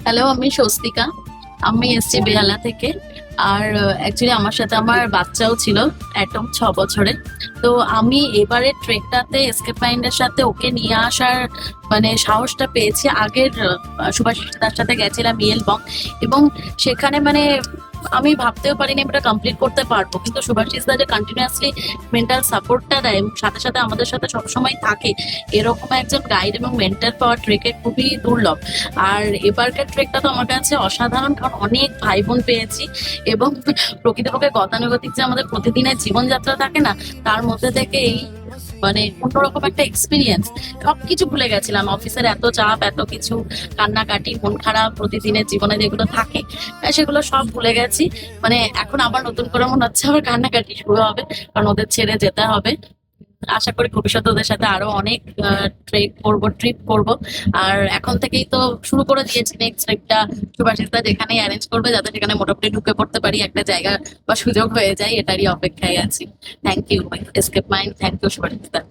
Hello, আমি স্বস্তিকা। আমি এসছি বেহালা থেকে। আর অ্যাকচুয়ালি আমার সাথে আমার বাচ্চাও ছিল, একদম 6 বছরের। তো আমি এবারে ট্রেকটাতে এসকেপ মাইন্ডের সাথে ওকে নিয়ে আসার মানে সাহসটা পেয়েছি। আগের সুভাষিস তার সাথে গেছিলাম ইয়েলবং, এবং সেখানে মানে আমি ভাবতেও পারিনি আমি এটা কমপ্লিট করতে পারবো, কিন্তু সুভাষিস দা যে কন্টিনিউয়াসলি মেন্টাল সাপোর্টটা দেয় এবং সাথে সাথে আমাদের সাথে সবসময় থাকে, এরকম একজন গাইড এবং মেন্টর পাওয়া ট্রেকে খুবই দুর্লভ। আর এবারকার ট্রেকটা তো আমার কাছে অসাধারণ, কারণ অনেক ভাই বোন পেয়েছি, এবং প্রকৃতপক্ষে গতানুগতিক যে আমাদের প্রতিদিনের জীবনযাত্রা থাকে না, তার মধ্যে থেকে এই মানে অন্যরকম একটা এক্সপিরিয়েন্স। সবকিছু ভুলে গেছিলাম, অফিসের এত চাপ, এত কিছু কান্নাকাটি, মন খারাপ, প্রতিদিনের জীবনে যেগুলো থাকে সেগুলো সব ভুলে গেছি। মানে এখন আবার নতুন করে মনে হচ্ছে আবার কান্নাকাটি শুরু হবে, কারণ ওদের ছেড়ে যেতে হবে। আশা করি ভবিষ্যতে ওদের সাথে আরো অনেক ট্রিপ করব। আর এখন থেকেই তো শুরু করে দিয়েছি নেক্সট ট্রিপটা সুভাষিসদা যেখানেই অ্যারেঞ্জ করবে, যাতে সেখানে মোটামুটি ঢুকে পড়তে পারি, একটা জায়গা বা সুযোগ হয়ে যায়, এটারই অপেক্ষায় আছি। Thank you escape mind, thank you সুভাষিসদা।